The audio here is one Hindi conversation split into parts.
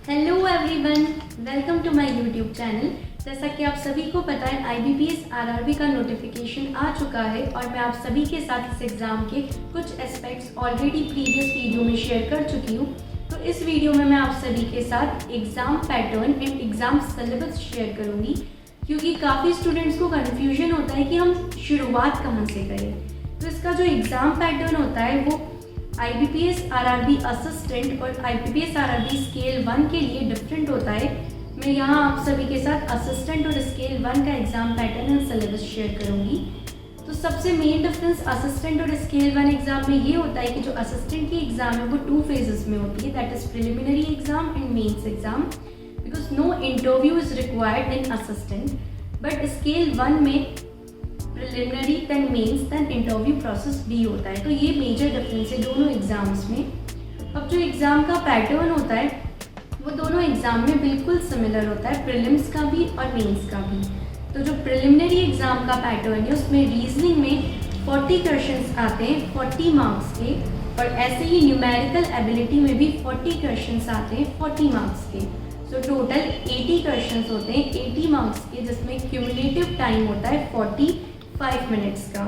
Hello everyone, welcome to my YouTube channel. जैसा कि आप सभी को पता है IBPS RRB का नोटिफिकेशन आ चुका है और मैं आप सभी के साथ इस एग्ज़ाम के कुछ एस्पेक्ट्स ऑलरेडी प्रीवियस वीडियो में शेयर कर चुकी हूँ। तो इस वीडियो में मैं आप सभी के साथ exam pattern and exam syllabus share करूँगी, क्योंकि काफ़ी स्टूडेंट्स को कन्फ्यूजन होता है कि हम शुरुआत कहाँ से करें। तो इसका जो एग्ज़ाम पैटर्न होता है वो IBPS RRB असिस्टेंट और IBPS RRB स्केल 1 के लिए डिफरेंट होता है। मैं यहाँ आप सभी के साथ असिस्टेंट और स्केल 1 का exam pattern and syllabus share करूँगी। तो सबसे मेन डिफरेंस असिस्टेंट और स्केल 1 एग्ज़ाम में ये होता है कि जो असिस्टेंट की एग्ज़ाम है वो 2 फेजेस में होती है, that is preliminary exam and mains exam, because no interview is required in assistant. But scale 1 में preliminary then mains then interview process भी होता है। तो ये मेजर डिफरेंस है दोनों एग्जाम्स में। अब जो एग्ज़ाम का पैटर्न होता है वो दोनों एग्ज़ाम में बिल्कुल सिमिलर होता है, प्रीलिम्स का भी और मेंस का भी। तो जो प्रिलिमिनरी एग्ज़ाम का पैटर्न है उसमें रीजनिंग में 40 क्वेश्चंस आते हैं 40 मार्क्स के, और ऐसे ही न्यूमेरिकल एबिलिटी में भी 40 क्वेश्चंस आते हैं 40 मार्क्स के। सो टोटल 80 क्वेश्चंस होते हैं 80 मार्क्स के, जिसमें क्यूमुलेटिव टाइम होता है 45 मिनट्स का।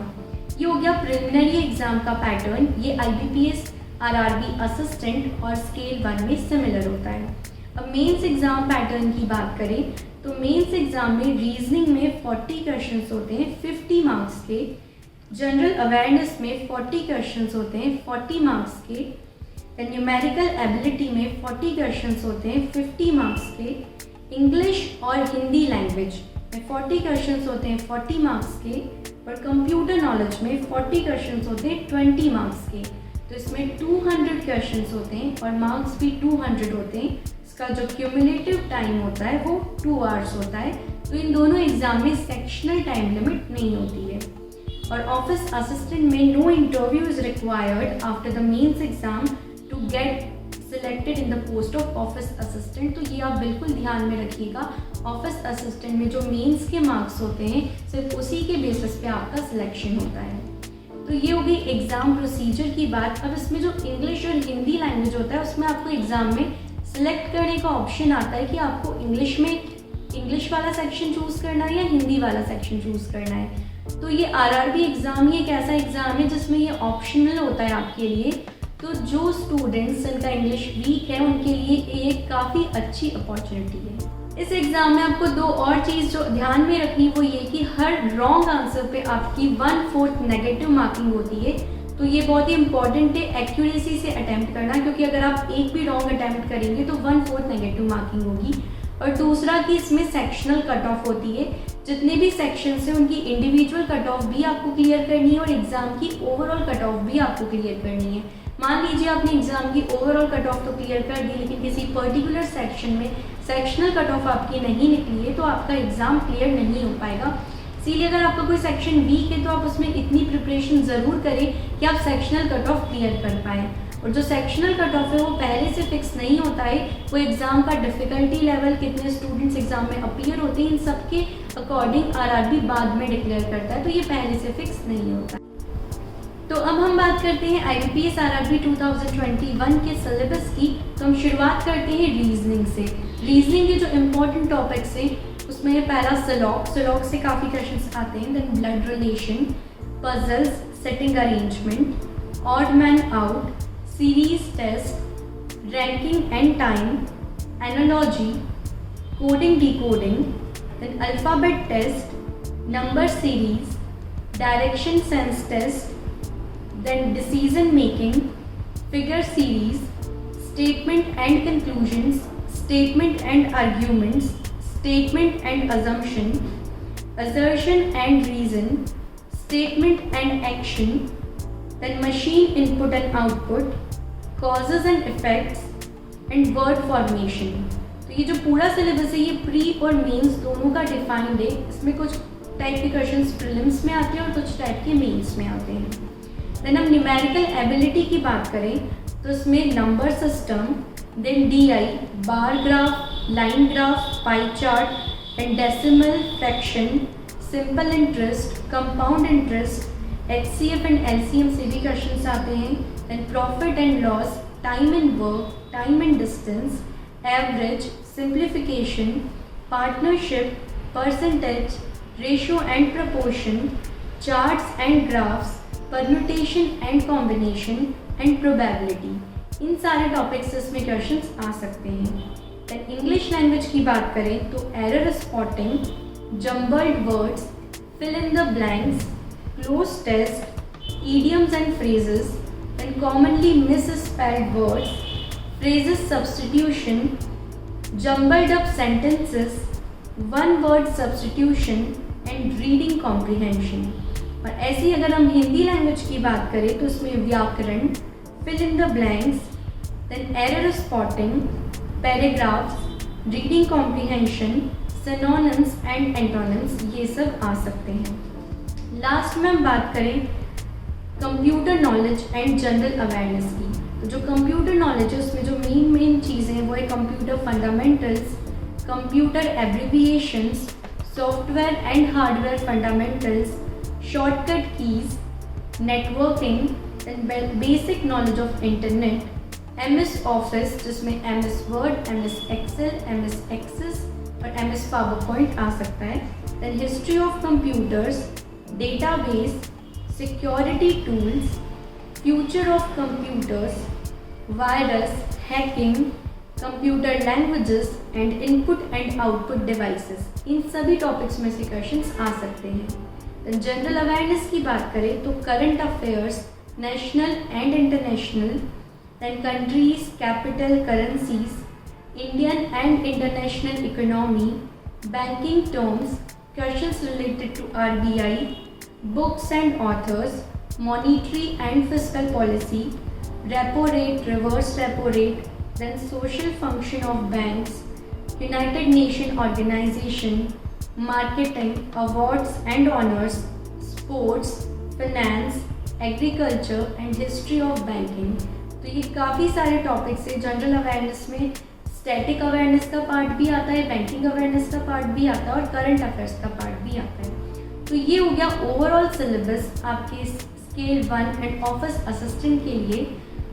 ये हो गया प्रिलिमिनरी एग्ज़ाम का पैटर्न। ये IBPS RRB असिस्टेंट और स्केल 1 में सिमिलर होता है। अब मेंस एग्ज़ाम पैटर्न की बात करें तो मेंस एग्ज़ाम में रीजनिंग में 40 क्वेश्चंस होते हैं 50 मार्क्स के, जनरल अवेयरनेस में 40 क्वेश्चंस होते हैं 40 मार्क्स के, न्यूमेरिकल एबिलिटी में 40 क्वेश्चंस होते हैं 50 मार्क्स के, इंग्लिश और हिंदी लैंग्वेज में 40 क्वेश्चंस होते हैं 40 मार्क्स के, और कंप्यूटर नॉलेज में 40 क्वेश्चंस होते हैं 20 मार्क्स के। तो इसमें 200 क्वेश्चंस होते हैं और मार्क्स भी 200 होते हैं। इसका जो क्यूमुलेटिव टाइम होता है वो 2 आवर्स होता है। तो इन दोनों एग्जाम में सेक्शनल टाइम लिमिट नहीं होती है। और ऑफिस असिस्टेंट में no interview is required after the mains exam to get selected in the post of office assistant. तो ये आप बिल्कुल ध्यान में रखिएगा, ऑफिस असिस्टेंट में जो मेंस के मार्क्स होते हैं सिर्फ उसी के बेसिस पे आपका सिलेक्शन होता है। तो ये हो गई एग्ज़ाम प्रोसीजर की बात। अब इसमें जो इंग्लिश और हिंदी लैंग्वेज होता है उसमें आपको एग्ज़ाम में सिलेक्ट करने का ऑप्शन आता है कि आपको इंग्लिश वाला सेक्शन चूज़ करना है या हिंदी वाला सेक्शन चूज़ करना है। तो ये RRB एग्ज़ाम ही एक ऐसा एग्ज़ाम है जिसमें ये ऑप्शनल होता है आपके लिए। तो जो स्टूडेंट्स जिनका इंग्लिश वीक है उनके लिए एक काफ़ी अच्छी अपॉर्चुनिटी है। इस एग्ज़ाम में आपको 2 और चीज़ जो ध्यान में रखनी वो ये कि हर रॉन्ग आंसर पे आपकी 1/4 नेगेटिव मार्किंग होती है। तो ये बहुत ही इंपॉर्टेंट है एक्यूरेसी से अटैम्प्ट करना, क्योंकि अगर आप एक भी रॉन्ग अटैम्प्ट करेंगे तो 1/4 नेगेटिव मार्किंग होगी। और दूसरा कि इसमें सेक्शनल कट ऑफ होती है, जितने भी सेक्शन हैं उनकी इंडिविजुअल कट ऑफ भी आपको क्लियर करनी है और एग्ज़ाम की ओवरऑल कट ऑफ भी आपको क्लियर करनी है। मान लीजिए आपने एग्ज़ाम की ओवरऑल कट ऑफ तो क्लियर कर दी, लेकिन किसी पर्टिकुलर सेक्शन में सेक्शनल कट ऑफ आपकी नहीं निकली है तो आपका एग्ज़ाम क्लियर नहीं हो पाएगा। इसीलिए अगर आपका कोई सेक्शन वीक है तो आप उसमें इतनी प्रिपरेशन ज़रूर करें कि आप सेक्शनल कट ऑफ क्लियर कर पाएँ। और जो सेक्शनल कट ऑफ है वो पहले से फिक्स नहीं होता है, वो एग्ज़ाम का डिफ़िकल्टी लेवल, कितने स्टूडेंट्स एग्ज़ाम में अपीयर होते हैं, इन सब के अकॉर्डिंग RRB बाद में डिक्लेयर करता है। तो ये पहले से फिक्स नहीं होता। तो अब हम बात करते हैं IBPS RRB 2021 के सिलेबस की। तो हम शुरुआत करते हैं रीजनिंग से। रीजनिंग के जो इम्पोर्टेंट टॉपिक्स हैं उसमें पहला सलॉक से काफ़ी क्वेश्चंस आते हैं, then blood relation, puzzles, seating arrangement, odd man out, series test, ranking and time, analogy, coding decoding, then alphabet test, number series, direction sense test, then decision making, figure series, statement and conclusions, statement and arguments, statement and assumption, assertion and reason, statement and action, then machine input and output, causes and effects, and word formation। तो ये जो पूरा सिलेबस है ये प्री और मेंस दोनों का डिफाइंड है। इसमें कुछ टाइप के क्वेश्चंस प्रीलिम्स में आते हैं और कुछ टाइप के मेंस में आते हैं। देन हम न्यूमेरिकल एबिलिटी की बात करें तो इसमें number system, then DI, bar graph, line graph, pie chart and decimal, fraction, simple interest, compound interest, HCF and LCM से भी क्वेश्चंस आते हैं। Then profit and loss, time and work, time and distance, average, simplification, partnership, percentage, ratio and proportion, charts and graphs, permutation and combination and probability। इन सारे टॉपिक्स से इसमें क्वेश्चंस आ सकते हैं। दैन इंग्लिश लैंग्वेज की बात करें तो error spotting, jumbled words, fill in the blanks, cloze test, idioms and phrases, and commonly misspelled words, phrases substitution, jumbled up sentences, one word substitution and reading comprehension। और ऐसी अगर हम हिंदी लैंग्वेज की बात करें तो उसमें व्याकरण, fill in the blanks, then error spotting, paragraphs, reading comprehension, synonyms and antonyms, ये सब आ सकते हैं। लास्ट में हम बात करें computer knowledge and general awareness की। तो जो कंप्यूटर नॉलेज है उसमें जो मेन चीज़ें हैं वो है computer fundamentals, computer abbreviations, software and hardware fundamentals, shortcut keys, networking, basic knowledge of internet, MS Office जिसमें MS Word, MS Excel, MS Access और MS पावरपॉइंट आ सकता है। Then history of computers, database, security tools, future of computers, virus, hacking, computer languages and input and output devices, इन सभी टॉपिक्स में से क्वेश्चंस आ सकते हैं। जनरल अवेयरनेस की बात करें तो current affairs, national and international, then countries, capital, currencies, Indian and international economy, banking terms, questions related to RBI, books and authors, monetary and fiscal policy, repo rate, reverse repo rate, then social function of banks, United Nations Organization, marketing, awards and honors, sports, finance, agriculture and history of banking। तो ये काफ़ी सारे टॉपिक्स है। जनरल अवेयरनेस में स्टैटिक अवेयरनेस का पार्ट भी आता है, बैंकिंग अवेयरनेस का पार्ट भी आता है और करंट अफेयर्स का पार्ट भी आता है। तो ये हो गया ओवरऑल सिलेबस आपके स्केल 1 एंड ऑफिस असिस्टेंट के लिए।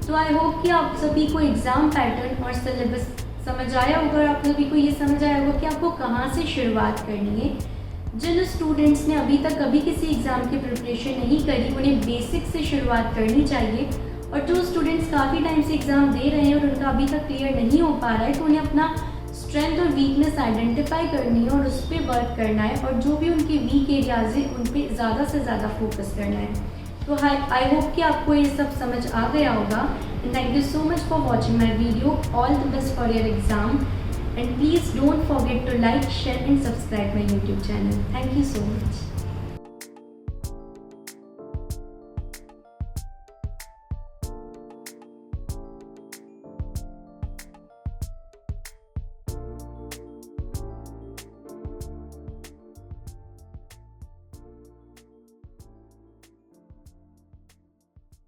तो आई होप कि आप सभी को एग्ज़ाम पैटर्न और सिलेबस समझ आया होगा और आप सभी को ये समझ आया होगा कि आपको कहाँ से शुरुआत करनी है। जिन स्टूडेंट्स ने अभी तक कभी किसी एग्ज़ाम की प्रिपरेशन नहीं करी उन्हें बेसिक से शुरुआत करनी चाहिए, और जो स्टूडेंट्स काफ़ी टाइम से एग्ज़ाम दे रहे हैं और उनका अभी तक क्लियर नहीं हो पा रहा है तो उन्हें अपना स्ट्रेंथ और वीकनेस आइडेंटिफाई करनी है और उस पर वर्क करना है, और जो भी उनके वीक एरियाज हैं उन पर ज़्यादा से ज़्यादा फोकस करना है। तो आई होप कि आपको ये सब समझ आ गया होगा। And thank you so much for watching my video. All the best for your exam and please don't forget to like, share and subscribe my YouTube channel. Thank you so much.